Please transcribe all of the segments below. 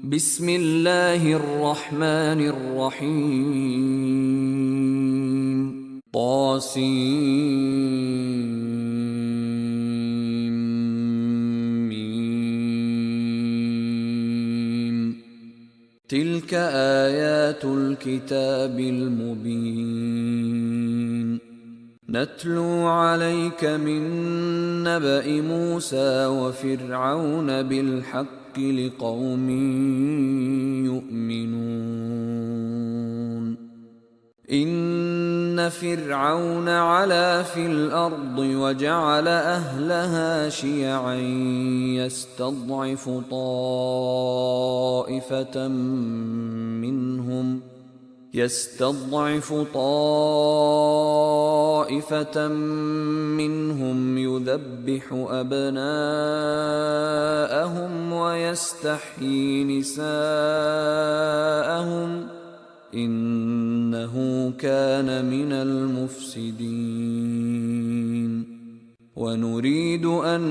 بسم الله الرحمن الرحيم طاسيم تلك آيات الكتاب المبين نتلو عليك من نبأ موسى وفرعون بالحق لقوم يؤمنون إن فرعون علا في الأرض وجعل أهلها شيعا يستضعف طائفة منهم يذبح أبناءهم ويستحيي نساءهم إنه كان من المفسدين ونريد أن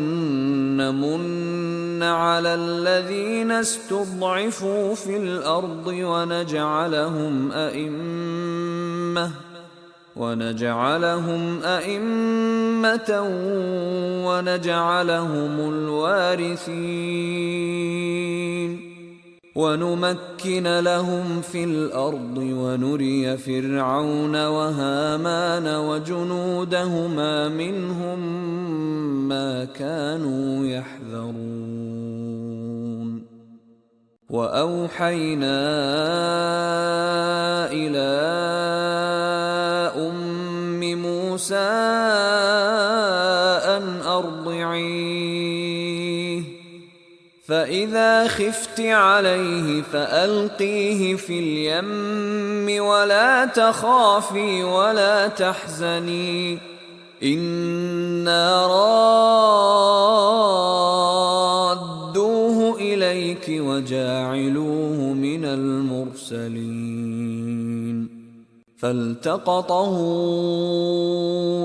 نمن على الذين استضعفوا في الأرض ونجعلهم أئمة ونجعلهم الوارثين ونمكن لهم في الأرض ونري فرعون وهامان وجنودهما منهم ما كانوا يحذرون وأوحينا إلى أم موسى أن أرضعيه فإذا خفت عليه فألقيه في اليم ولا تخافي ولا تحزني إنا رادوه إليك وجاعلوه من المرسلين فالتقطه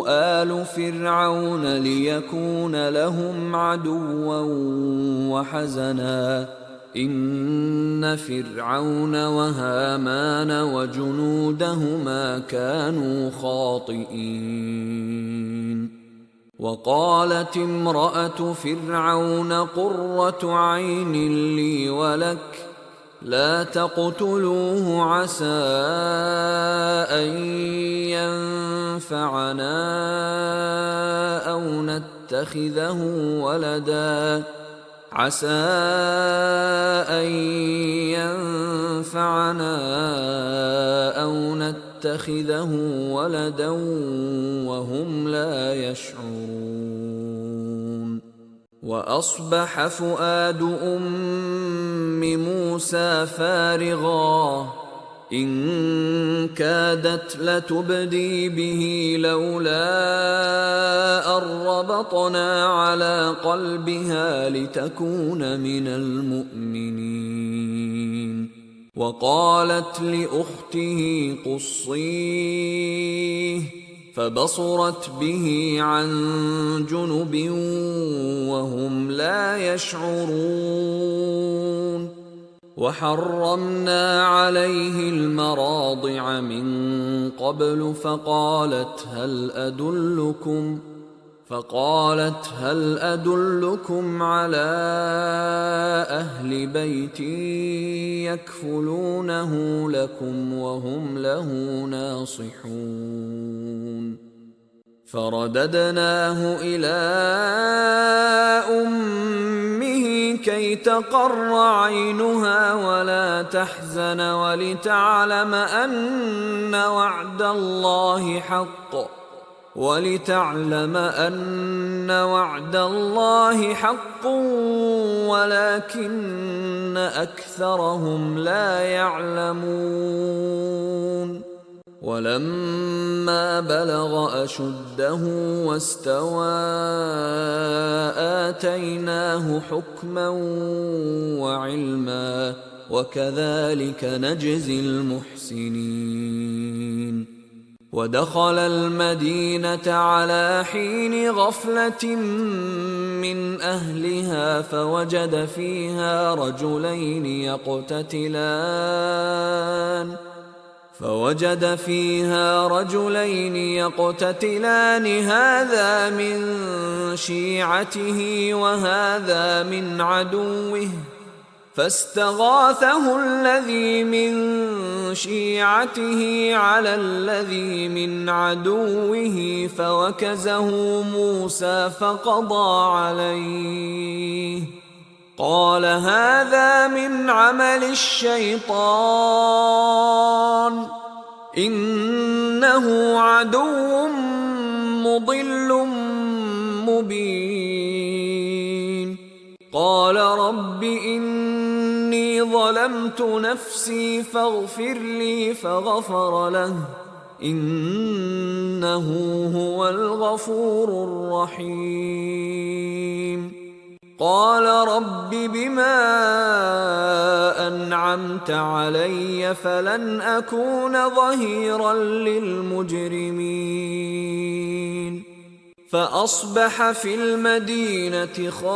آل فرعون ليكون لهم عدوا وحزنا إن فرعون وهامان وجنودهما كانوا خاطئين وقالت امرأة فرعون قرة عين لي ولك لا تقتلوه عسى أن ينفعنا أو نتخذه ولدا وهم لا يشعرون وأصبح فؤاد أم موسى فارغا إن كادت لتبدي به لولا أن ربطنا على قلبها لتكون من المؤمنين وقالت لأخته قصيه فبصرت به عن جنب وهم لا يشعرون وحرمنا عليه المراضع من قبل فقالت هل أدلكم على أهل بيت يكفلونه لكم وهم له ناصحون فرددناه إلى أمه كي تقر عينها ولا تحزن ولتعلم أن وعد الله حق ولكن أكثرهم لا يعلمون ولما بلغ أشده واستوى آتيناه حكما وعلما وكذلك نجزي المحسنين ودخل المدينة على حين غفلة من أهلها فوجد فيها رجلين يقتتلان هذا من شيعته وهذا من عدوه فاستغاثه الذي من شيعته على الذي من عدوه فوكزه موسى فقضى عليه قال هذا من عمل الشيطان إنه عدو مضل مبين قال رب إني ظلمت نفسي فاغفر لي فغفر له إنه هو الغفور الرحيم قال رب بما أنعمت علي فلن أكون ظهيرا للمجرمين فأصبح في المدينة خائفا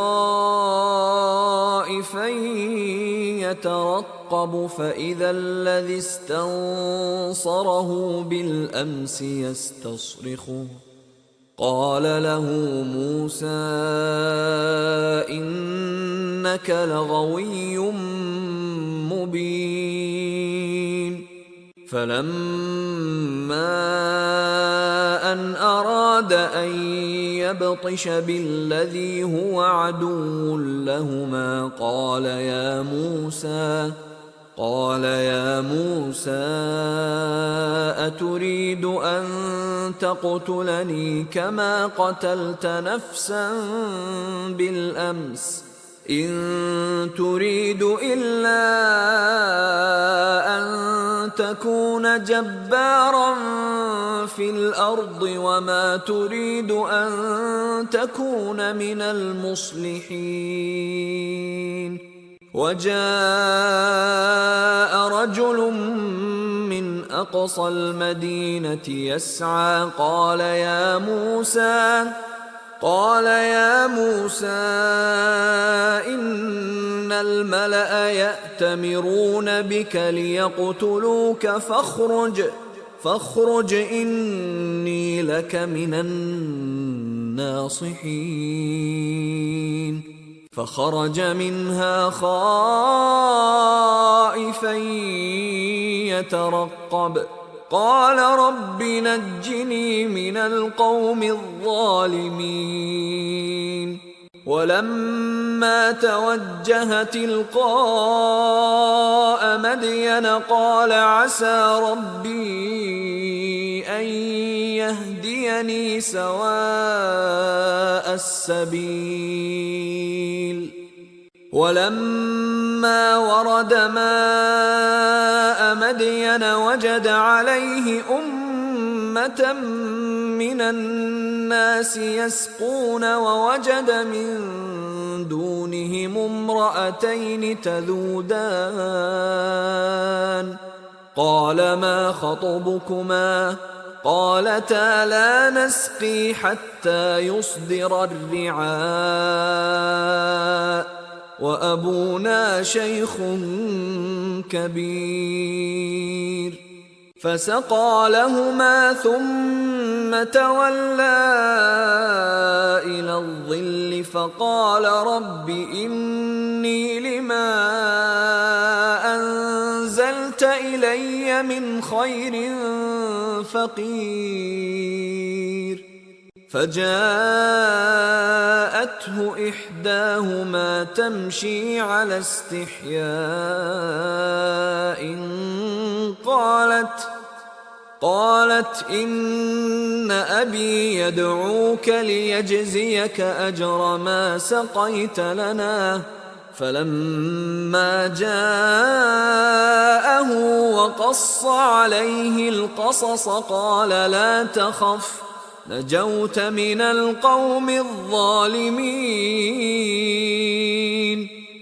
يترقب فإذا الذي استنصره بالأمس يستصرخه قال له موسى إنك لغوي مبين فلما أن أراد أن يبطش بالذي هو عدو لهما قال يا موسى أتريد أن تقتلني كما قتلت نفسا بالأمس إن تريد إلا أن تكون جبارا في الأرض وما تريد أن تكون من المصلحين وجاء رجل من أقصى المدينة يسعى قال يا موسى إن الملأ يأتمرون بك ليقتلوك فاخرج إني لك من الناصحين فخرج منها خائفا يترقب قال رب نجني من القوم الظالمين ولما توجه تلقاء مدين قال عسى ربي أن يهديني سواء السبيل ولما ورد ماء مدين وجد عليه أمة من الناس يسقون ووجد من دونهم امرأتين تذودان قال ما خطبكما قالتا لا نسقي حتى يصدر الرعاء وأبونا شيخ كبير فسقى لهما ثم تولى إلى الظل فقال رب إني لما أنزلت إلي من خير فقير فجاءته إحداهما تمشي على استحياء قالت إن أبي يدعوك ليجزيك أجر ما سقيت لنا فلما جاءه وقص عليه القصص قال لا تخف نجوت من القوم الظالمين